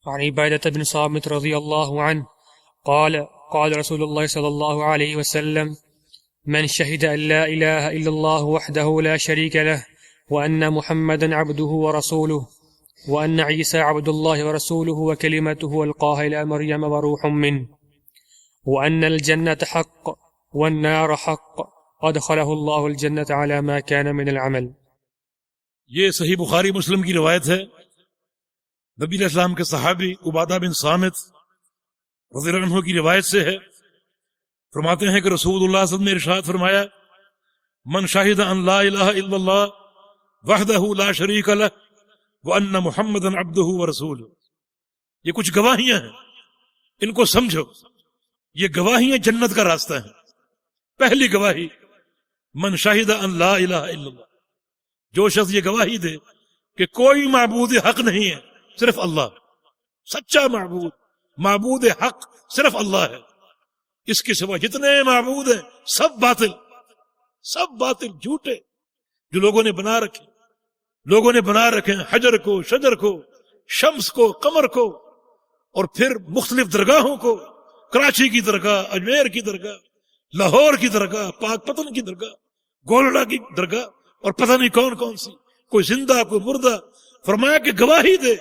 عن عبادة بن صامت رضي الله عنه قال قال رسول الله صلى الله عليه وسلم من شهد أن لا إله إلا الله وحده لا شريك له وأن محمدا عبده ورسوله وأن عيسى عبد الله ورسوله وكلمته ألقاها إلى مريم وروح منه وأن الجنة حق والنار حق أدخله الله الجنة على ما كان من العمل. یہ صحیح بخاری مسلم کی روایت ہے. نبی علیہ السلام کے صحابی عبادہ بن صامت رضی اللہ عنہ کی روایت سے ہے. فرماتے ہیں کہ رسول اللہ صلی اللہ علیہ وسلم نے ارشاد فرمایا من شاہد ان لا الہ الا اللہ وحدہ لا شریک لہ وان محمدا عبدہ ورسولہ. یہ کچھ گواہیاں ہیں, ان کو سمجھو. یہ گواہیاں جنت کا راستہ ہیں. پہلی گواہی من شاہد ان لا الہ الا اللہ, جو شخص یہ گواہی دے کہ کوئی معبود حق نہیں ہے صرف اللہ, سچا معبود حق صرف اللہ ہے, اس کے سوا جتنے معبود ہیں سب باطل جھوٹے جو لوگوں نے بنا رکھے ہیں حجر کو, شجر کو, شمس کو, قمر کو, اور پھر مختلف درگاہوں کو, کراچی کی درگاہ, اجمیر کی درگاہ, لاہور کی درگاہ, پاک پتن کی درگاہ, گولڈا کی درگاہ, اور پتہ نہیں کون کون سی, کوئی زندہ کوئی مردہ. فرمایا کہ گواہی دے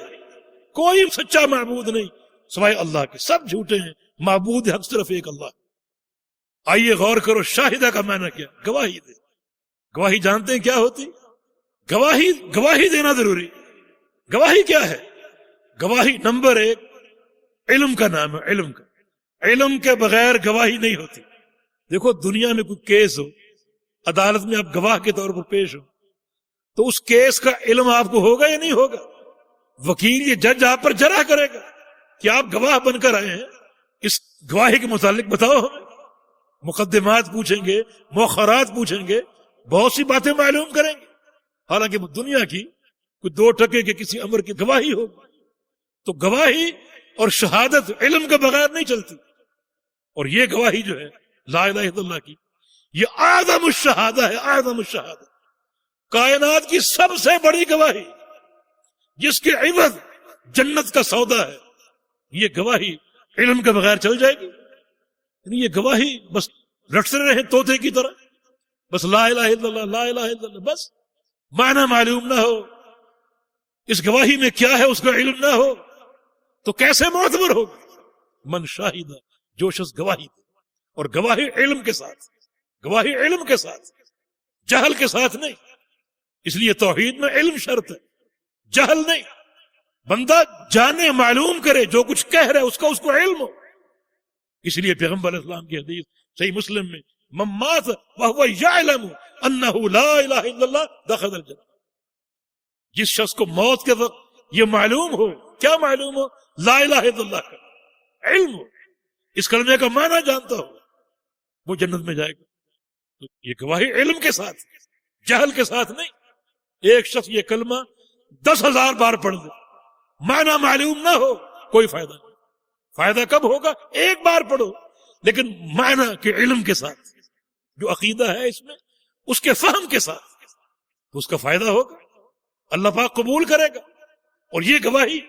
کوئی سچا معبود نہیں سوائے اللہ کے, سب جھوٹے ہیں, معبود حق صرف ایک اللہ. آئیے غور کرو شاہدہ کا معنی کیا, گواہی دے. گواہی جانتے ہیں کیا ہوتی؟ گواہی دینا ضروری. گواہی کیا ہے؟ گواہی نمبر 1 علم کا نام ہے. علم کے بغیر گواہی نہیں ہوتی. دیکھو دنیا میں کوئی کیس ہو, عدالت میں آپ گواہ کے طور پر پیش ہو, تو اس کیس کا علم آپ کو ہوگا یا نہیں ہوگا؟ وکیل یا جج آپ پر جرح کرے گا کہ آپ گواہ بن کر آئے ہیں, اس گواہی کے متعلق بتاؤ ہمیں. مقدمات پوچھیں گے, مؤخرات پوچھیں گے, بہت سی باتیں معلوم کریں گے. حالانکہ وہ دنیا کی کوئی 2 ٹکے کے کسی امر کی گواہی ہوگی. تو گواہی اور شہادت علم کے بغیر نہیں چلتی. اور یہ گواہی جو ہے لا الہ الا اللہ کی, یہ اعظم الشہادہ ہے. اعظم الشہادہ, کائنات کی سب سے بڑی گواہی, جس کے عوض جنت کا سودا ہے. یہ گواہی علم کے بغیر چل جائے گی. یعنی یہ گواہی بس رٹتے رہے طوطے کی طرح, بس لا الہ الا اللہ لا الہ الا اللہ, بس معنی معلوم نہ ہو, اس گواہی میں کیا ہے اس کا علم نہ ہو, تو کیسے معتبر ہوگا؟ من شاہدہ, جو شخص گواہی دے, اور گواہی علم کے ساتھ, جہل کے ساتھ نہیں. اس لیے توحید میں علم شرط ہے, جہل نہیں. بندہ جانے معلوم کرے, جو کچھ کہہ رہے اس کو علم ہو. اس لیے پیغمبر علیہ السلام کی حدیث صحیح مسلم میں من مات وهو يعلم انه لا الہ الا اللہ دخل الجنہ. جس شخص کو موت کے وقت یہ معلوم ہو, کیا معلوم ہو؟ لا الہ الا اللہ کا علم ہو, اس کلمے کا معنی جانتا ہو, وہ جنت میں جائے گا. تو یہ گواہی علم کے ساتھ, جہل کے ساتھ نہیں. ایک شخص یہ کلمہ 10,000 بار پڑھ دے, معنی معلوم نہ ہو, کوئی فائدہ نہیں. فائدہ کب ہوگا؟ ایک بار پڑھو, لیکن معنی کے علم کے ساتھ, جو عقیدہ ہے اس میں اس کے فہم کے ساتھ, تو اس کا فائدہ ہوگا, اللہ پاک قبول کرے گا. اور یہ گواہی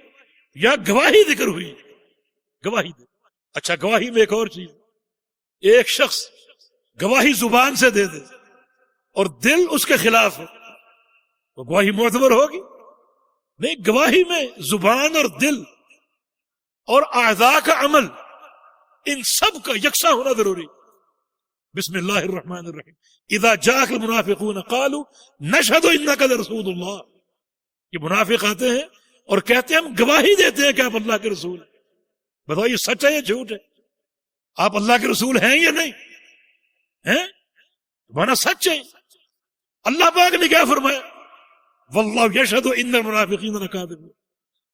یا گواہی ذکر ہوئی, گواہی دے. اچھا, گواہی میں ایک اور چیز, ایک شخص گواہی زبان سے دے دے اور دل اس کے خلاف ہے, وہ گواہی معتبر ہوگی نہیں. گواہی میں زبان اور دل اور اعضاء کا عمل, ان سب کا یکساں ہونا ضروری. بسم اللہ الرحمن الرحیم, اذا جاءک المنافقون قالوا نشهد انک لرسول اللہ. یہ منافق آتے ہیں اور کہتے ہیں ہم گواہی دیتے ہیں کہ آپ اللہ کے رسول ہیں. بتاؤ یہ سچ ہے یا جھوٹ ہے؟ آپ اللہ کے رسول ہیں یا نہیں ہیں؟ مانا سچ ہے. اللہ پاک نے کیا فرمایا؟ واللہ یشہد ان المنافقین لکاذبون.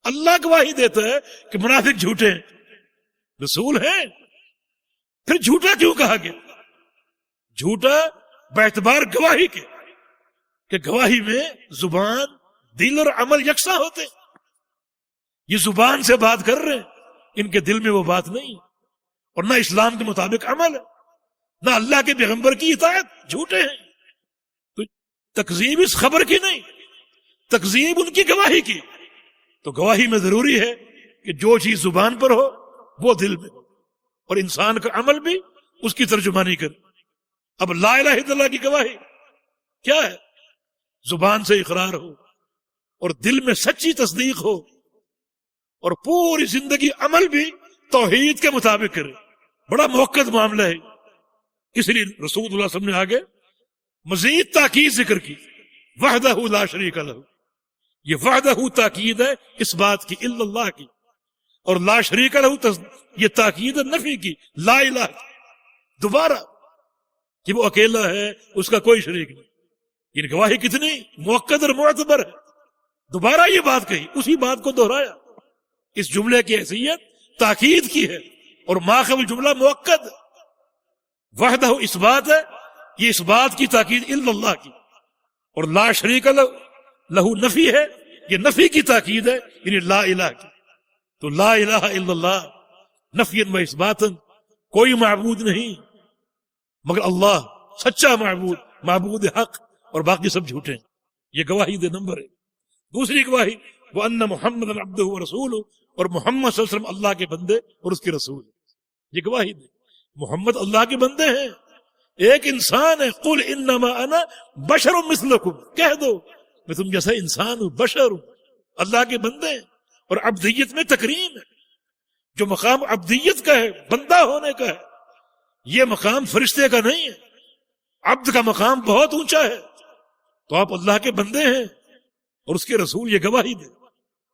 اللہ گواہی دیتا ہے کہ منافق جھوٹے ہیں, رسول ہیں. پھر جھوٹا کیوں کہا گیا؟ جھوٹا باعتبار گواہی کے, کہ گواہی میں زبان, دل اور عمل یکساں ہوتے. یہ زبان سے بات کر رہے ہیں, ان کے دل میں وہ بات نہیں, اور نہ اسلام کے مطابق عمل ہے, نہ اللہ کے پیغمبر کی اطاعت. جھوٹے ہیں. تو تکذیب اس خبر کی نہیں, تکذیب ان کی گواہی کی. تو گواہی میں ضروری ہے کہ جو چیز زبان پر ہو وہ دل میں ہو، اور انسان کا عمل بھی اس کی ترجمانی کرے۔ اب لا الہ الا اللہ کی گواہی کیا ہے؟ زبان سے اقرار ہو اور دل میں سچی تصدیق ہو، اور پوری زندگی عمل بھی توحید کے مطابق کرے۔ بڑا موقت معاملہ ہے، اس لیے رسول اللہ صلی اللہ علیہ وسلم نے آگے مزید تاکید ذکر کی، وحدہ لا شریک لہ۔ یہ وحدہ تاکید ہے اس بات کی، الا اللہ کی، اور لا شریک لہ یہ تاکید ہے نفی کی، لا الہ کی، دوبارہ کہ وہ اکیلا ہے، اس کا کوئی شریک نہیں۔ یہ گواہی کتنی موقت اور معتبر ہے، دوبارہ یہ بات کہی، اسی بات کو دہرایا۔ اس جملے کی حیثیت تاکید کی ہے، اور ماخذ جملہ موقت ہے۔ وحدہ اس بات ہے، یہ اس بات کی تاکید الا اللہ کی، اور لا شریک لہ نفی ہے، یہ نفی کی تاکید ہے، یعنی لا الہ کی۔ تو لا الہ الا اللہ نفی و اثباتاً، کوئی معبود نہیں مگر اللہ، سچا معبود، معبود حق، اور باقی سب جھوٹے ہیں۔ یہ گواہی دے نمبر ہے۔ دوسری گواہی وَأَنَّ مُحَمَّدًا عَبْدُهُ وَرَسُولُهُ، اور محمد صلی اللہ علیہ وسلم اللہ کے بندے اور اس کے رسول ہیں۔ یہ گواہی دے محمد اللہ کے بندے ہیں، ایک انسان ہے۔ قُلْ إِنَّمَا أَنَا بَشَرٌ مِثْلُكُمْ، کہہ دو میں تم جیسا انسان ہوں، بشر ہوں، اللہ کے بندے ہیں۔ اور عبدیت میں تکریم ہے، جو مقام عبدیت کا ہے، بندہ ہونے کا ہے، یہ مقام فرشتے کا نہیں ہے۔ عبد کا مقام بہت اونچا ہے، تو آپ اللہ کے بندے ہیں اور اس کے رسول۔ یہ گواہی دے۔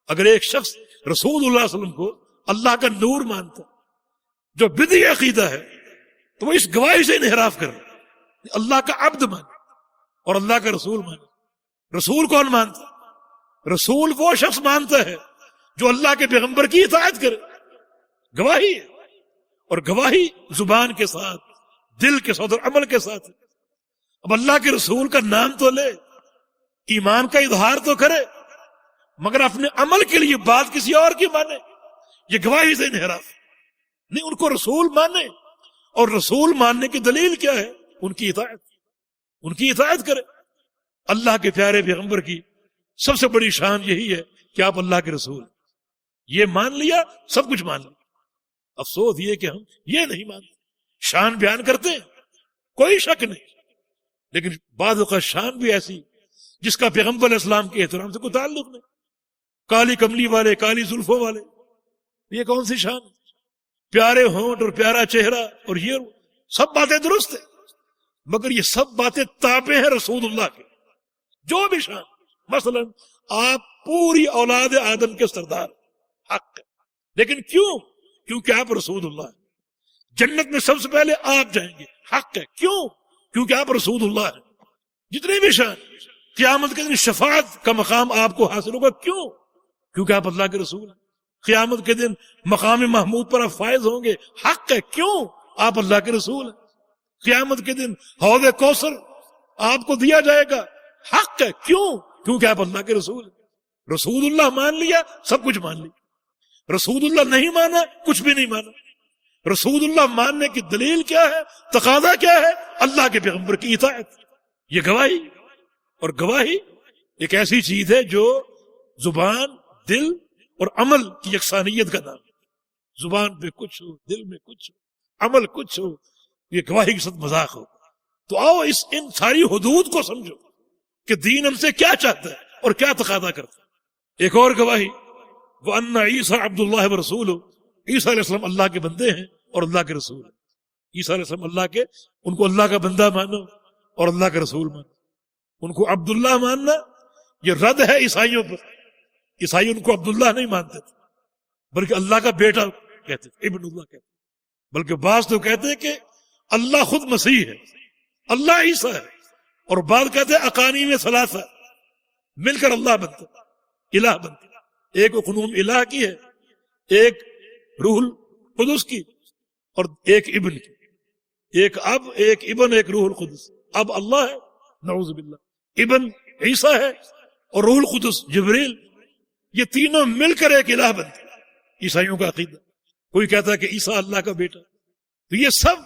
اگر ایک شخص رسول اللہ صلی اللہ علیہ وسلم کو اللہ کا نور مانتا، جو بدعی عقیدہ ہے، تو وہ اس گواہی سے انحراف کر رہا ہے۔ اللہ کا عبد مانے اور اللہ کا رسول مانے۔ رسول کون مانتا؟ رسول وہ شخص مانتا ہے جو اللہ کے پیغمبر کی اطاعت کرے۔ گواہی ہے، اور گواہی زبان کے ساتھ، دل کے ساتھ اور عمل کے ساتھ ہے۔ اب اللہ کے رسول کا نام تو لے، ایمان کا اظہار تو کرے، مگر اپنے عمل کے لیے بات کسی اور کی مانے، یہ گواہی سے انحراف نہیں۔ ان کو رسول مانے، اور رسول ماننے کی دلیل کیا ہے؟ ان کی اطاعت، ان کی اطاعت کرے۔ اللہ کے پیارے پیغمبر کی سب سے بڑی شان یہی ہے کہ آپ اللہ کے رسول، یہ مان لیا، سب کچھ مان لیا۔ افسوس یہ کہ ہم یہ نہیں مانتے، شان بیان کرتے ہیں، کوئی شک نہیں، لیکن بعض اوقات شان بھی ایسی جس کا پیغمبر علیہ السلام کے احترام سے کوئی تعلق نہیں۔ کالی کملی والے، کالی زلفوں والے، یہ کون سی شان؟ پیارے ہونٹ اور پیارا چہرہ، اور یہ سب باتیں درست ہیں، مگر یہ سب باتیں تابع ہیں رسول اللہ کے۔ جو بھی شان، مثلا آپ پوری اولاد آدم کے سردار، حق ہے، لیکن کیوں؟ کیونکہ آپ رسول اللہ ہیں۔ جنت میں سب سے پہلے آپ جائیں گے، حق ہے، کیوں؟ کیونکہ آپ رسول اللہ ہیں۔ جتنے بھی شان، قیامت کے دن شفاعت کا مقام آپ کو حاصل ہوگا، کیوں؟ کیونکہ آپ اللہ کے رسول ہیں۔ قیامت کے دن مقام محمود پر آپ فائز ہوں گے، حق ہے، کیوں؟ آپ اللہ کے رسول ہیں۔ قیامت کے دن حوض کوثر آپ کو دیا جائے گا، حق ہے، کیوں؟ کیونکہ آپ اللہ کے رسول ہیں۔ رسول اللہ مان لیا، سب کچھ مان لیا۔ رسول اللہ نہیں مانا، کچھ بھی نہیں مانا۔ رسول اللہ ماننے کی دلیل کیا ہے، تقاضا کیا ہے؟ اللہ کے پیغمبر کی اطاعت۔ یہ گواہی، اور گواہی ایک ایسی چیز ہے جو زبان، دل اور عمل کی یکسانیت کا نام ہے۔ زبان پہ کچھ ہو، دل میں کچھ ہو، عمل کچھ ہو، یہ گواہی کے ساتھ مذاق ہو۔ تو آؤ ان ساری حدود کو سمجھو کہ دین ہم سے کیا چاہتا ہے اور کیا تقاضا کرتا ہے۔ ایک اور گواہی وَأَنَّ عِيسَىٰ عَبْدُ اللَّهِ وَرَسُولُهُ، عیسیٰ علیہ السلام اللہ کے بندے ہیں اور اللہ کے رسول ہیں۔ عیسیٰ علیہ السلام اللہ کے، ان کو اللہ کا بندہ مانو اور اللہ کا رسول مانو۔ ان کو عبداللہ ماننا یہ رد ہے عیسائیوں پر۔ عیسائی ان کو عبداللہ نہیں مانتے تھے، بلکہ اللہ کا بیٹا کہتے تھے، ابن اللہ کہتے تھے۔ بلکہ بعض تو کہتے ہیں کہ اللہ خود مسیح ہے، اللہ عیسیٰ ہے، اور بعض کہتے ہیں اقانیم ثلاثہ، مل کر اللہ بنتا، الہ بنتا۔ ایک اقنوم الہ کی ہے، ایک روح القدس کی، اور ایک ابن کی، ایک اب، ایک ابن، ایک روح القدس۔ اب اللہ ہے، نعوذ باللہ، ابن عیسیٰ ہے، اور روح القدس جبریل، یہ تینوں مل کر ایک الہ بنتے۔ عیسائیوں کا عقیدہ، کوئی کہتا ہے کہ عیسیٰ اللہ کا بیٹا، تو یہ سب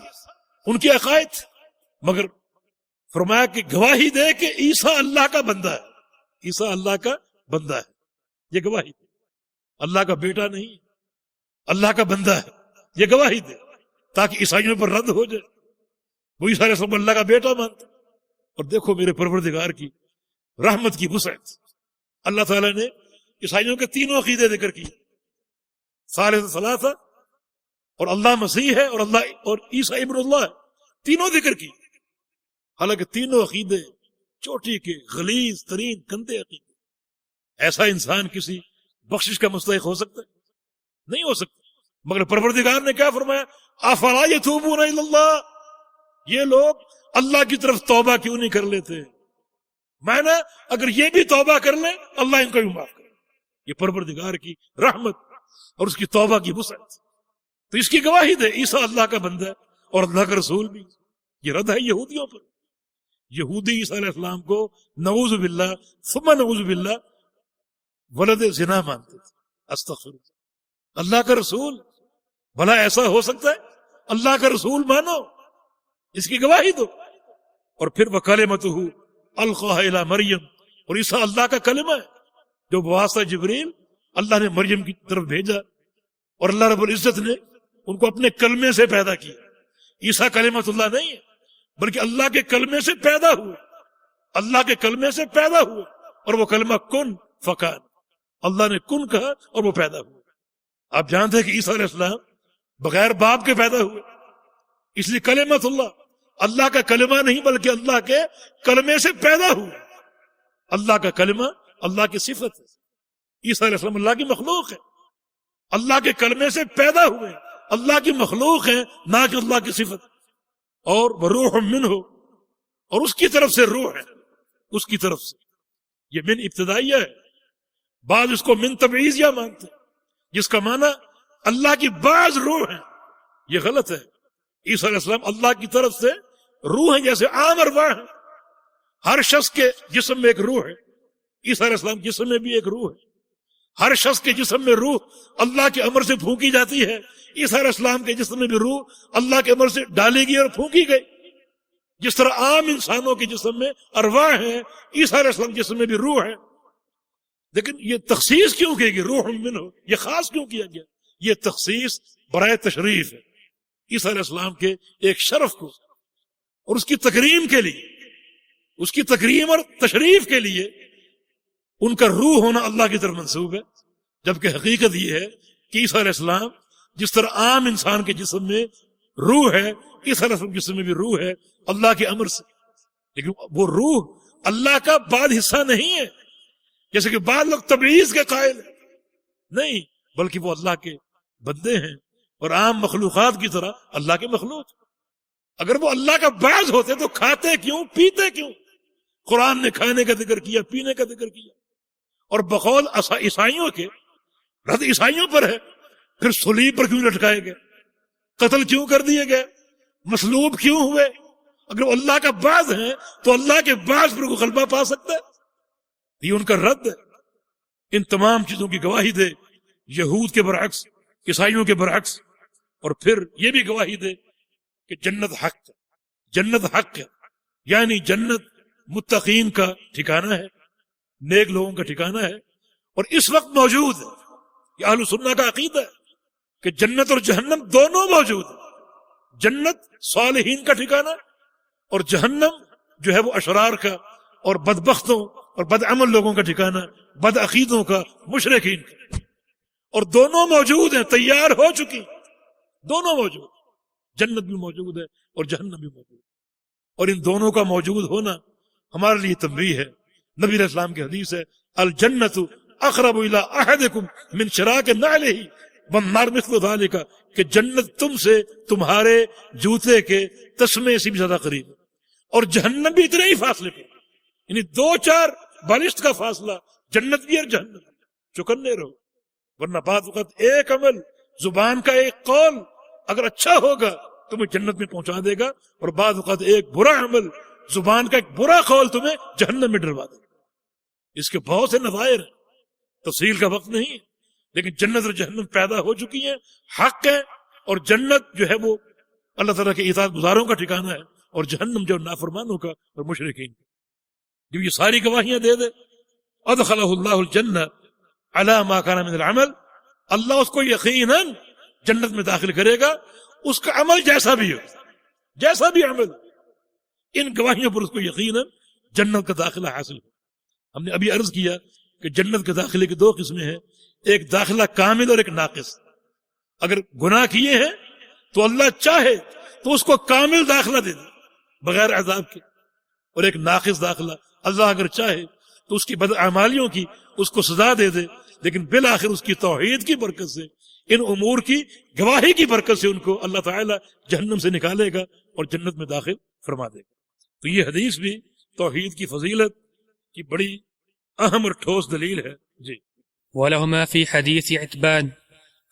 ان کے عقائد، مگر فرمایا کہ گواہی دے کہ عیسیٰ اللہ کا بندہ ہے، عیسیٰ اللہ کا بندہ ہے، یہ گواہی دے، اللہ کا بیٹا نہیں، اللہ کا بندہ ہے، یہ گواہی دے تاکہ عیسائیوں پر رد ہو جائے۔ وہ عیسیٰ علیہ السلام اللہ کا بیٹا مانتے، اور دیکھو میرے پروردگار کی رحمت کی وسعت، اللہ تعالیٰ نے عیسائیوں کے تینوں عقیدے ذکر کیے، ثالث ثلاثہ، اور اللہ مسیح ہے، اور عیسیٰ ابن اللہ ہے، تینوں ذکر کی۔ حالانکہ تینوں عقیدے چوٹی کے غلیظ ترین گندے عقیدے، ایسا انسان کسی بخشش کا مستحق ہو سکتا ہے؟ نہیں ہو سکتا۔ مگر پروردگار نے کیا فرمایا؟ افلا یتوبون الی اللہ، یہ لوگ اللہ کی طرف توبہ کیوں نہیں کر لیتے؟ معنی اگر یہ بھی توبہ کر لیں اللہ ان کو بھی معاف کرے۔ یہ پروردگار کی رحمت اور اس کی توبہ کی وسعت، تو اس کی گواہی دے عیسیٰ اللہ کا بندہ ہے اور اللہ کا رسول بھی۔ یہ رد ہے یہودیوں پر۔ یہودی عیسیٰ علیہ السلام کو نعوذ باللہ ثم نعوذ باللہ ولد زنا مانتے تھے، استغفر اللہ۔ اللہ کا رسول، بھلا ایسا ہو سکتا ہے؟ اللہ کا رسول مانو، اس کی گواہی دو۔ اور پھر وکلمتہ القاها الی مریم، اور عیسیٰ اللہ کا کلمہ ہے جو بواسطہ جبریل اللہ نے مریم کی طرف بھیجا، اور اللہ رب العزت نے ان کو اپنے کلمے سے پیدا کیا۔ عیسیٰ کلمۃ اللہ نہیں ہے، بلکہ اللہ کے کلمے سے پیدا ہوئے، اللہ کے کلمے سے پیدا ہوئے، اور وہ کلمہ کن فکان، اللہ نے کن کہا اور وہ پیدا ہوئے۔ آپ جانتے ہیں کہ عیسیٰ علیہ السلام بغیر باپ کے پیدا ہوئے، اس لیے کلمۃ اللہ اللہ کا کلمہ نہیں بلکہ اللہ کے کلمے سے پیدا ہوئے۔ اللہ کا کلمہ اللہ کی صفت ہے، عیسیٰ علیہ السلام اللہ کی مخلوق ہے، اللہ کے کلمے سے پیدا ہوئے، اللہ کی مخلوق ہے نہ کہ اللہ کی صفت۔ اور روح منہ، اور اس کی طرف سے روح ہے، اس کی طرف سے۔ یہ من ابتدائیہ ہے، بعض اس کو من تبعیضیہ مانتے ہیں، جس کا معنی اللہ کی بعض روح ہیں، یہ غلط ہے۔ عیسیٰ علیہ السلام اللہ کی طرف سے روح ہے، جیسے عام ارواح ہیں، ہر شخص کے جسم میں ایک روح ہے، عیسیٰ علیہ السلام جسم میں بھی ایک روح ہے، ہر شخص کے جسم میں روح اللہ کے امر سے پھونکی جاتی ہے، عیسیٰ علیہ السلام کے جسم میں بھی روح اللہ کے امر سے ڈالی گئی اور پھونکی گئی۔ جس طرح عام انسانوں کے جسم میں ارواح ہیں، عیسیٰ علیہ السلام جسم میں بھی روح ہے۔ لیکن یہ تخصیص کیوں کی گئی؟ روح منہ، یہ خاص کیوں کیا گیا؟ یہ تخصیص برائے تشریف ہے، عیسیٰ علیہ السلام کے ایک شرف کو اور اس کی تکریم کے لیے، اس کی تکریم اور تشریف کے لیے ان کا روح ہونا اللہ کی طرف منسوب ہے۔ جبکہ حقیقت یہ ہے کہ عیسیٰ علیہ السلام جس طرح عام انسان کے جسم میں روح ہے، عیسیٰ علیہ السلام کے جسم میں بھی روح ہے اللہ کے امر سے، لیکن وہ روح اللہ کا بعض حصہ نہیں ہے، جیسے کہ بعض لوگ تبعیض کے قائل ہیں، نہیں، بلکہ وہ اللہ کے بندے ہیں اور عام مخلوقات کی طرح اللہ کے مخلوق۔ اگر وہ اللہ کا بعض ہوتے تو کھاتے کیوں، پیتے کیوں؟ قرآن نے کھانے کا ذکر کیا، پینے کا ذکر کیا، اور بقول عیسائیوں کے رد عیسائیوں پر ہے، پھر صلیب پر کیوں لٹکائے گئے، قتل کیوں کر دیے گئے، مصلوب کیوں ہوئے؟ اگر وہ اللہ کا بعض ہیں تو اللہ کے بعض پر کوئی غلبہ پا سکتا ہے؟ یہ ان کا رد ہے۔ ان تمام چیزوں کی گواہی دے یہود کے برعکس، عیسائیوں کے برعکس، اور پھر یہ بھی گواہی دے کہ جنت حق ہے، جنت حق ہے، یعنی جنت متقین کا ٹھکانہ ہے، نیک لوگوں کا ٹھکانہ ہے، اور اس وقت موجود ہے۔ یہ اہل سنہ کا عقیدہ ہے کہ جنت اور جہنم دونوں موجود ہیں۔ جنت صالحین کا ٹھکانہ، اور جہنم جو ہے وہ اشرار کا اور بدبختوں اور بدعمل لوگوں کا ٹھکانہ، بد عقیدوں کا، مشرکین کا، اور دونوں موجود ہیں، تیار ہو چکی، دونوں موجود، جنت بھی موجود ہے اور جہنم بھی موجود ہے۔ اور ان دونوں کا موجود ہونا ہمارے لیے تنبیہ ہے۔ نبی علیہ السلام کی حدیث ہے، الجنت اقرب الی احدکم من شراک نعلہ والنار مثل ذلک، کہ جنت تم سے تمہارے جوتے کے تسمے سے بھی زیادہ قریب ہے، اور جہنم بھی اتنے ہی فاصلے پہ، یعنی 2-4 بالشت کا فاصلہ، جنت بھی اور جہنم بھی۔ چکنے رہو، ورنہ بعض وقت ایک عمل، زبان کا ایک قول اگر اچھا ہوگا تمہیں جنت میں پہنچا دے گا، اور بعض وقت ایک برا عمل، زبان کا ایک برا قول تمہیں جہنم میں ڈلوا دے گا۔ اس کے بہت سے نظائر ہیں، تفصیل کا وقت نہیں ہے، لیکن جنت اور جہنم پیدا ہو چکی ہیں، حق ہے، اور جنت جو ہے وہ اللہ تعالیٰ کے اطاعت گزاروں کا ٹھکانہ ہے، اور جہنم جو نافرمانوں کا اور مشرکین کا۔ جب یہ ساری گواہیاں دے دے، ادخلہ اللہ الجنہ علی ما کان من العمل، اللہ اس کو یقیناً جنت میں داخل کرے گا، اس کا عمل جیسا بھی ہو، جیسا بھی عمل، ان گواہیوں پر اس کو یقیناً جنت کا داخلہ حاصل ہو۔ ہم نے ابھی عرض کیا کہ جنت کے داخلے کی 2 قسمیں ہیں، ایک داخلہ کامل اور ایک ناقص۔ اگر گناہ کیے ہیں تو اللہ چاہے تو اس کو کامل داخلہ دے دے بغیر عذاب کے، اور ایک ناقص داخلہ، اللہ اگر چاہے تو اس کی بدعمالیوں کی اس کو سزا دے دے، لیکن بالآخر اس کی توحید کی برکت سے، ان امور کی گواہی کی برکت سے ان کو اللہ تعالیٰ جہنم سے نکالے گا اور جنت میں داخل فرما دے گا۔ تو یہ حدیث بھی توحید کی فضیلت کی بڑی اہم اور ٹھوس دلیل ہے۔ جی۔ ولهما في حديث عتبان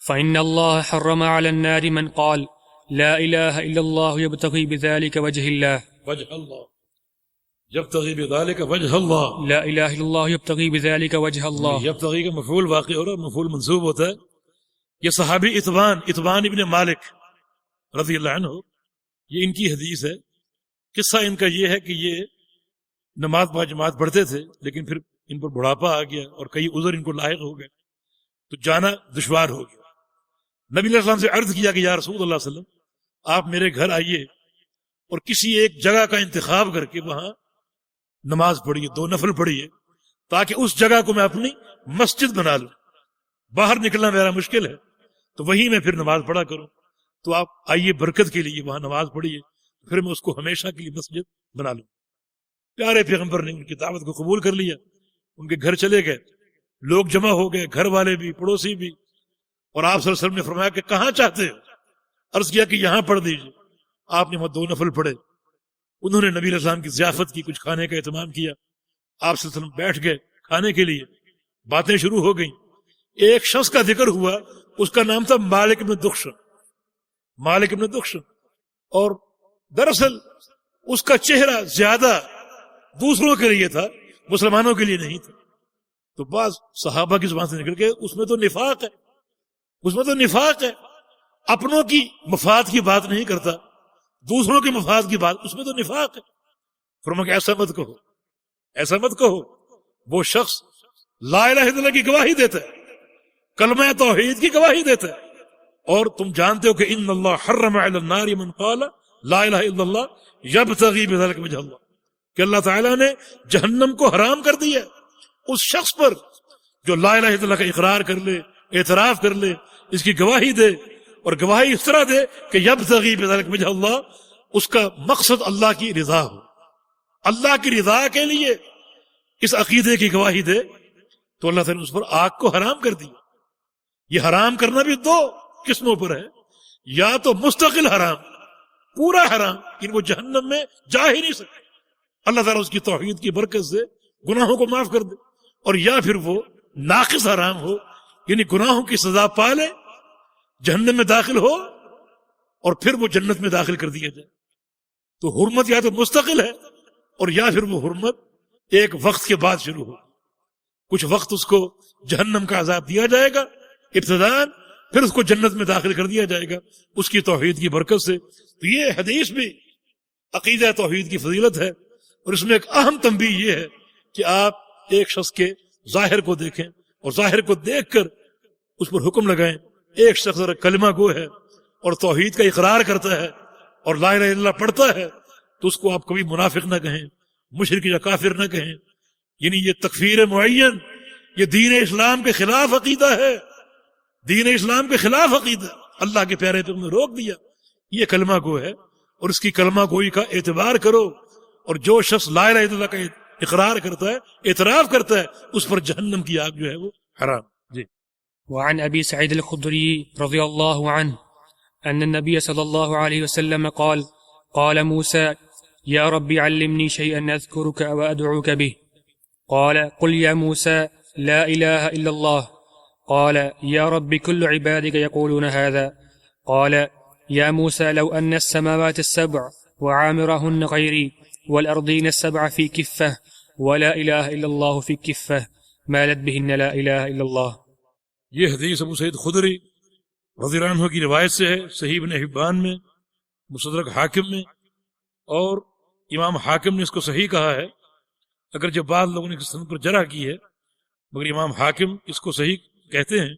فإن الله حرم على النار من قال لا إله إلا الله يبتغي بذلك وجه الله وجہ اللہ، یبتغی بذالک وجہ اللہ، لا إله إلا الله يبتغي بذلك وجه الله۔ یبتغی کا مفعول واقع ہو رہا ہے، مفعول منصوب ہوتا ہے۔ یہ صحابی اتبان ابن مالک رضی اللہ عنہ، یہ ان کی حدیث ہے۔ قصہ ان کا یہ ہے کہ یہ نماز با جماعت پڑھتے تھے، لیکن پھر ان پر بڑھاپا آ گیا اور کئی عذر ان کو لاحق ہو گئے، تو جانا دشوار ہو گیا۔ نبی علیہ السلام سے عرض کیا کہ یا رسول اللہ صلی اللہ علیہ وسلم، آپ میرے گھر آئیے اور کسی ایک جگہ کا انتخاب کر کے وہاں نماز پڑھیے، 2 نفل پڑھیے، تاکہ اس جگہ کو میں اپنی مسجد بنا لوں، باہر نکلنا میرا مشکل ہے تو وہیں میں پھر نماز پڑھا کروں، تو آپ آئیے برکت کے لیے وہاں نماز پڑھیے، پھر میں اس کو ہمیشہ کے لیے مسجد بنا لوں۔ پیارے پیغمبر نے ان کی دعوت کو قبول کر لیا، ان کے گھر چلے گئے، لوگ جمع ہو گئے، گھر والے بھی، پڑوسی بھی، اور آپ صلی اللہ علیہ وسلم نے فرمایا کہ کہاں چاہتے ہو؟ عرض کیا کہ یہاں پڑھ دیجیے۔ آپ نے وہاں 2 نفل پڑھے، انہوں نے نبی علیہ السلام کی ضیافت کی، کچھ کھانے کا اہتمام کیا، آپ صلی اللہ علیہ وسلم بیٹھ گئے کھانے کے لیے، باتیں شروع ہو گئیں۔ ایک شخص کا ذکر ہوا، اس کا نام تھا مالک بن دخشن، مالک بن دخشن، اور دراصل اس کا چہرہ زیادہ دوسروں کے لیے تھا، مسلمانوں کے لیے نہیں تھا۔ تو بعض صحابہ کی زبان سے نکل کے اس میں تو نفاق ہے، اس میں تو نفاق ہے، اپنوں کی مفاد کی بات نہیں کرتا، دوسروں کے مفاد کی بات، اس میں تو نفاق ہے۔ فرمایا کہ ایسا مت کہو، ایسا مت کہو، وہ شخص لا الہ الا اللہ کی گواہی دیتا ہے، کلمہ توحید کی گواہی دیتا ہے، اور تم جانتے ہو کہ ان اللہ حرم علی النار من قال لا الہ الا اللہ یبتغی بذلک وجہ اللہ، کہ اللہ تعالیٰ نے جہنم کو حرام کر دیا اس شخص پر جو لا الہ الا اللہ کا اقرار کر لے، اعتراف کر لے، اس کی گواہی دے، اور گواہی اس طرح دے کہ یبتغی بذلک وجہ اللہ، اس کا مقصد اللہ کی رضا ہو، اللہ کی رضا کے لیے اس عقیدے کی گواہی دے، تو اللہ تعالیٰ نے اس پر آگ کو حرام کر دیا۔ یہ حرام کرنا بھی 2 قسموں پر ہے، یا تو مستقل حرام، پورا حرام، ان وہ جہنم میں جا ہی نہیں سکتے، اللہ تعالیٰ اس کی توحید کی برکت سے گناہوں کو معاف کر دے، اور یا پھر وہ ناقص حرام ہو، یعنی گناہوں کی سزا پالے، جہنم میں داخل ہو، اور پھر وہ جنت میں داخل کر دیا جائے۔ تو حرمت یا تو مستقل ہے، اور یا پھر وہ حرمت ایک وقت کے بعد شروع ہو، کچھ وقت اس کو جہنم کا عذاب دیا جائے گا ابتداءً، پھر اس کو جنت میں داخل کر دیا جائے گا اس کی توحید کی برکت سے۔ تو یہ حدیث بھی عقیدہ توحید کی فضیلت ہے، اور اس میں ایک اہم تنبیہ یہ ہے کہ آپ ایک شخص کے ظاہر کو دیکھیں، اور ظاہر کو دیکھ کر اس پر حکم لگائیں۔ ایک شخص اگر کلمہ گو ہے اور توحید کا اقرار کرتا ہے اور لا الہ الا اللہ پڑھتا ہے، تو اس کو آپ کبھی منافق نہ کہیں، مشرک یا کافر نہ کہیں، یعنی یہ تکفیر معین، یہ دین اسلام کے خلاف عقیدہ ہے، دین اسلام کے خلاف عقیدہ، اللہ کے پیارے پیغمبر نے روک دیا، یہ کلمہ گو ہے، اور اس کی کلمہ گوئی کا اعتبار کرو، اور جو شخص لا الہ الا اللہ کا اقرار کرتا ہے، اعتراف کرتا ہے، اس پر جہنم کی آگ جو ہے وہ حرام۔ جی۔ وعن أبي سعيد الخدري رضي الله عنه أن النبي صلى الله عليه وسلم قال قال موسى يا رب علمني شيئا أذكرك وأدعوك به قال قل يا موسى لا إله إلا الله قال يا رب كل عبادك يقولون هذا قال يا موسى لو أن السماوات السبع وعامرهن غيري والأرضين السبع في كفة ولا إله إلا الله في كفة مالت بهن لا إله إلا الله۔ یہ حدیث ابو سعید خدری رضی اللہ عنہ کی روایت سے ہے، صحیح ابن حبان میں، مستدرک حاکم میں، اور امام حاکم نے اس کو صحیح کہا ہے، اگرچہ بعض لوگوں نے اس سند پر جرح کی ہے، مگر امام حاکم اس کو صحیح کہتے ہیں۔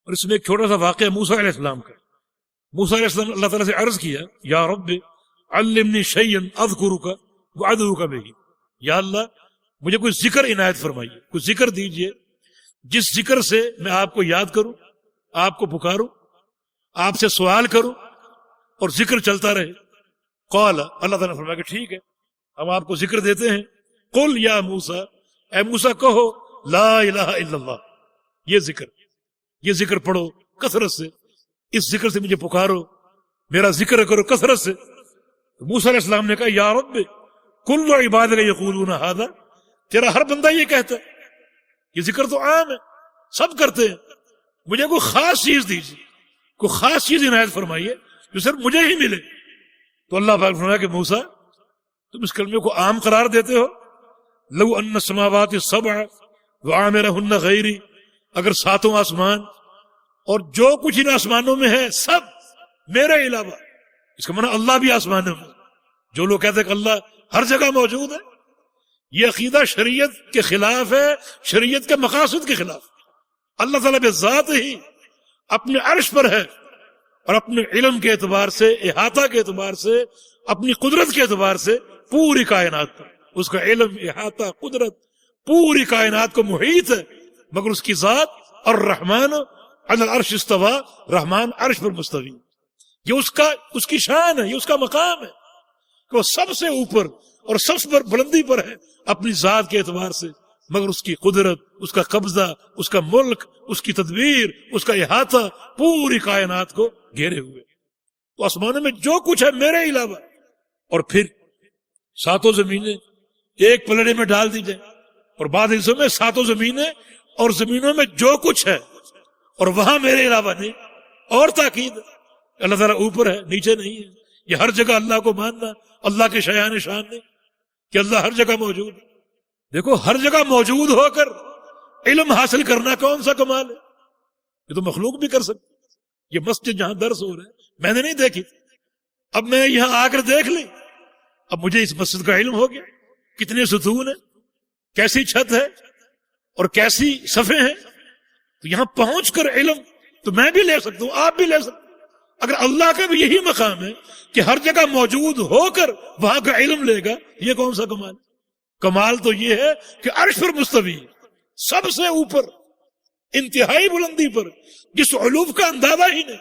اور اس میں ایک چھوٹا سا واقعہ موسیٰ علیہ السلام کا. موسیٰ علیہ السلام اللہ تعالیٰ سے عرض کیا یا رب علمنی شیئا اذکرک وادعوک بہ، یا اللہ مجھے کوئی ذکر عنایت فرمائیے، کوئی ذکر دیجئے جس ذکر سے میں آپ کو یاد کروں، آپ کو پکاروں، آپ سے سوال کروں اور ذکر چلتا رہے. قال، اللہ تعالیٰ نے فرمایا کہ ٹھیک ہے ہم آپ کو ذکر دیتے ہیں. قل یا موسیٰ، اے موسیٰ کہو لا الہ الا اللہ، یہ ذکر پڑھو کثرت سے، اس ذکر سے مجھے پکارو، میرا ذکر کرو کثرت سے. موسیٰ علیہ السلام نے کہا یا رب کل عبادک یقولون ھذا، تیرا ہر بندہ یہ کہتا ہے، یہ ذکر تو عام ہے سب کرتے ہیں، مجھے کوئی خاص چیز دیجیے، کوئی خاص چیز عنایت فرمائیے جو صرف مجھے ہی ملے. تو اللہ پاک نے فرمایا کہ موسیٰ تم اس کلمے کو عام قرار دیتے ہو. لو ان السماوات السبع وعامرهن غیری، اگر ساتوں آسمان اور جو کچھ ان آسمانوں میں ہے سب میرے علاوہ، اس کا معنی اللہ بھی آسمانوں میں. جو لوگ کہتے ہیں کہ اللہ ہر جگہ موجود ہے، یہ عقیدہ شریعت کے خلاف ہے، شریعت کے مقاصد کے خلاف. اللہ تعالیٰ بذات ہی اپنے عرش پر ہے اور اپنے علم کے اعتبار سے، احاطہ کے اعتبار سے، اپنی قدرت کے اعتبار سے پوری کائنات پر اس کا علم، احاطہ، قدرت پوری کائنات کو محیط ہے. مگر اس کی ذات الرحمن علی العرش استوى، رحمان عرش پر مستوی، یہ اس کی شان ہے، یہ اس کا مقام ہے کہ وہ سب سے اوپر اور سب سے بلندی پر ہے اپنی ذات کے اعتبار سے. مگر اس کی قدرت، اس کا قبضہ، اس کا ملک، اس کی تدبیر، اس کا احاطہ پوری کائنات کو گھیرے ہوئے. تو آسمانوں میں جو کچھ ہے میرے علاوہ. اور پھر ساتوں زمینیں ایک پلڑے میں ڈال دی جائیں، اور بعض حصوں میں ساتوں زمینیں اور زمینوں میں جو کچھ ہے اور وہاں میرے علاوہ نہیں. اور تاکید اللہ تعالیٰ اوپر ہے نیچے نہیں ہے. یہ ہر جگہ اللہ کو ماننا اللہ کے شایان شان نہیں کہ اللہ ہر جگہ موجود ہے. دیکھو ہر جگہ موجود ہو کر علم حاصل کرنا کون سا کمال ہے؟ یہ تو مخلوق بھی کر سکتی. یہ مسجد جہاں درس ہو رہا ہے میں نے نہیں دیکھی، اب میں یہاں آ کر دیکھ لی، اب مجھے اس مسجد کا علم ہو گیا. کتنے ستون ہیں، کیسی چھت ہے اور کیسی صفحے ہیں. تو یہاں پہنچ کر علم تو میں بھی لے سکتا ہوں، آپ بھی لے سکتے ہیں. اگر اللہ کا بھی یہی مقام ہے کہ ہر جگہ موجود ہو کر وہاں کا علم لے گا، یہ کون سا کمال ہے؟ کمال تو یہ ہے کہ عرش پر مستوی، سب سے اوپر، انتہائی بلندی پر، جس علوم کا اندازہ ہی نہیں،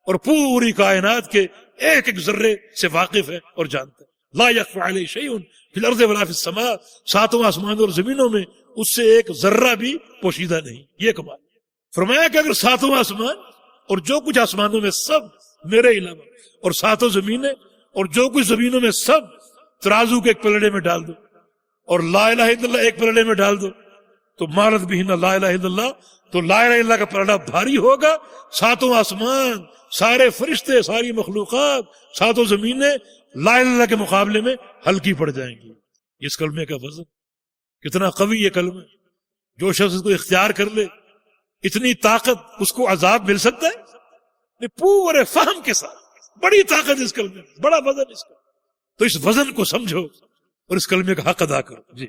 اور پوری کائنات کے ایک ایک ذرے سے واقف ہے اور جانتا ہے. لا يخفى عليه شيء في الارض ولا في السماء، ساتوں آسمانوں اور زمینوں میں اس سے ایک ذرہ بھی پوشیدہ نہیں. یہ کمال. فرمایا کہ اگر ساتوں آسمان اور جو کچھ آسمانوں میں سب میرے علاوہ، اور ساتوں زمینیں اور جو کچھ زمینوں میں سب ترازو کے ایک پلڑے میں ڈال دو اور لا الہ الا اللہ ایک پلڑے میں ڈال دو، تو مالت بہن لا الہ الا اللہ، تو لا الہ الا اللہ کا پلڑا بھاری ہوگا. ساتوں آسمان، سارے فرشتے، ساری مخلوقات، ساتوں زمینیں لا الہ الا اللہ کے مقابلے میں ہلکی پڑ جائیں گی. اس کلمے کا وزن کتنا قوی یہ کلمہ، جو شخص اس کو اختیار کر لے اتنی طاقت اس کو عذاب مل سکتا ہے پورے فہم کے ساتھ. بڑی طاقت اس کلمے میں، بڑا وزن اس کا. تو اس وزن کو سمجھو اور اس کلمے کا حق ادا کرو. جی.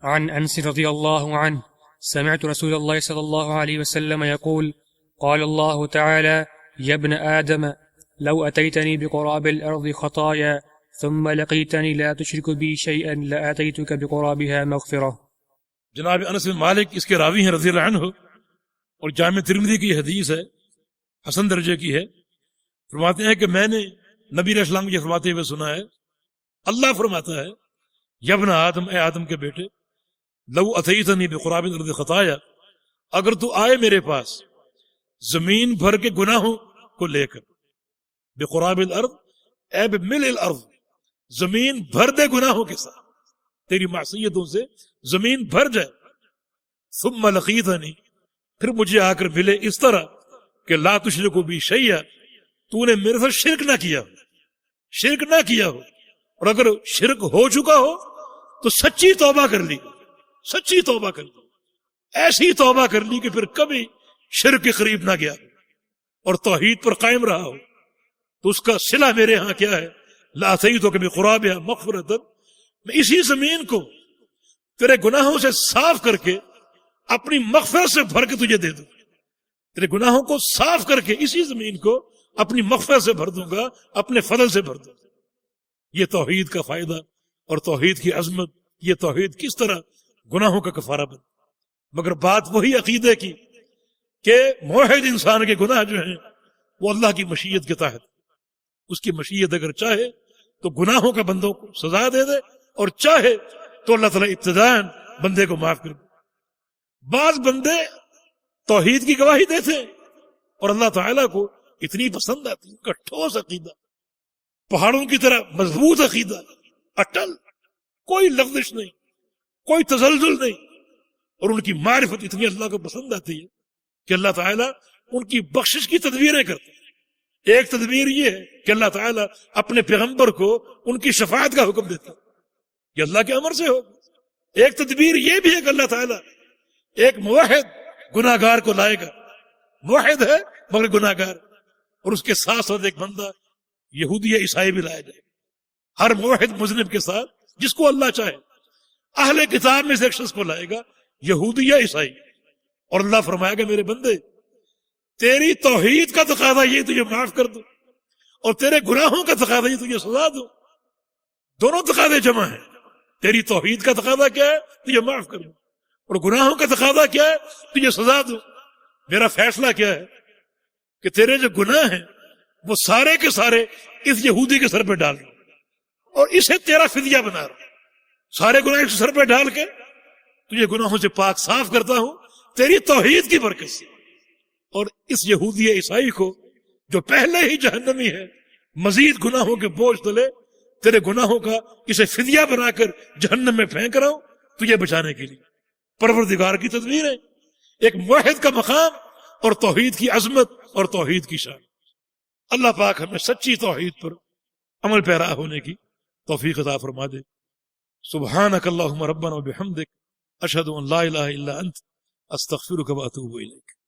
عن انس رضی اللہ عنہ سمعت رسول اللہ صلی اللہ علیہ وسلم يقول قال اللہ تعالی یا ابن آدم لو اتیتنی بقراب الارض خطایا ثم لقیتنی لا تشرک بی شیئا لآتیتک بقرابها مغفرہ. جناب انس بن مالک اس کے راوی ہیں رضی اللہ عنہ، اور جامع ترمذی کی حدیث ہے، حسن درجے کی ہے. فرماتے ہیں کہ میں نے نبی علیہ السلام کو یہ فرماتے ہوئے سنا ہے، اللہ فرماتا ہے یا ابن آدم، اے آدم کے بیٹے، لو اتیتنی بقراب الارض خطایا، اگر تو آئے میرے پاس زمین بھر کے گناہوں کو لے کر، بقراب الارض اے بملء الارض، زمین بھر دے گناہوں کے ساتھ، تیری معصیتوں سے زمین بھر جائے. ثم لقیتنی، پھر مجھے آ کر ملے اس طرح کہ لا تشرک بی شیئا، تو نے میرے ساتھ شرک نہ کیا ہو، شرک نہ کیا ہو. اور اگر شرک ہو چکا ہو تو سچی توبہ کر لی، سچی توبہ کر لی، ایسی توبہ کر لی کہ پھر کبھی شرک کے قریب نہ گیا اور توحید پر قائم رہا ہو، تو اس کا صلہ میرے ہاں کیا ہے، لآتیتک بقرابها مغفرۃ، میں اسی زمین کو تیرے گناہوں سے صاف کر کے اپنی مغفرت سے بھر کے تجھے دے دوں. تیرے گناہوں کو صاف کر کے اسی زمین کو اپنی مغفرت سے بھر دوں گا، اپنے فضل سے بھر دوں گا۔ یہ توحید کا فائدہ اور توحید کی عظمت، یہ توحید کس طرح گناہوں کا کفارہ بن۔ مگر بات وہی عقیدے کی کہ موحد انسان کے گناہ جو ہیں وہ اللہ کی مشیت کے تحت، اس کی مشیت اگر چاہے تو گناہوں کا بندوں کو سزا دے دے، اور چاہے تو اللہ تعالیٰ ابتداءً بندے کو معاف کر دے۔ بعض بندے توحید کی گواہی دیتے اور اللہ تعالیٰ کو اتنی پسند آتی، ان کا ٹھوس عقیدہ، پہاڑوں کی طرح مضبوط عقیدہ، اٹل، کوئی لغزش نہیں، کوئی تزلزل نہیں، اور ان کی معرفت اتنی اللہ کو پسند آتی ہے کہ اللہ تعالیٰ ان کی بخشش کی تدبیریں کرتے ہیں۔ ایک تدبیر یہ ہے کہ اللہ تعالیٰ اپنے پیغمبر کو ان کی شفاعت کا حکم دیتا ہے، یہ اللہ کے امر سے ہوگا۔ ایک تدبیر یہ بھی ہے کہ اللہ تعالیٰ ایک موحد گناہ گار کو لائے گا، موحد ہے مگر گناہ گار، اور اس کے ساتھ ساتھ ایک بندہ یہودی یا عیسائی بھی لایا جائے گا۔ ہر موحد مذنب کے ساتھ جس کو اللہ چاہے، اہل کتاب میں سے ایک شخص کو لائے گا، یہودی یا عیسائی، اور اللہ فرمائے گا میرے بندے تیری توحید کا تقاضا یہ تجھے معاف کر دو، اور تیرے گناہوں کا تقاضا یہ تجھے سزا دو۔ دونوں تقاضے جمع ہیں، تیری توحید کا تقاضا کیا ہے؟ تجھے معاف کر دو، اور گناہوں کا تقاضا کیا ہے؟ تجھے سزا دو۔ میرا فیصلہ کیا ہے کہ تیرے جو گناہ ہیں وہ سارے کے سارے اس یہودی کے سر پہ ڈال دو، اور اسے تیرا فدیہ بنا رہا ہوں، سارے گناہ اس سر پہ ڈال کے تجھے گناہوں سے پاک صاف کرتا ہوں تیری توحید کی برکت سے۔ اور اس یہودی عیسائی کو جو پہلے ہی جہنمی ہے، مزید گناہوں کے بوجھ تلے تیرے گناہوں کا اسے فدیہ بنا کر جہنم میں پھینک رہا ہوں تجھے بچانے کے لیے۔ پروردگار کی تدبیر ہے، ایک موحد کا مقام اور توحید کی عظمت اور توحید کی شان۔ اللہ پاک ہمیں سچی توحید پر عمل پیرا ہونے کی توفیق عطا فرما دے۔ سبحانک اللہم ربنا و بحمدک، اشہد ان لا الہ الا انت، استغفرک و اتوب الیک۔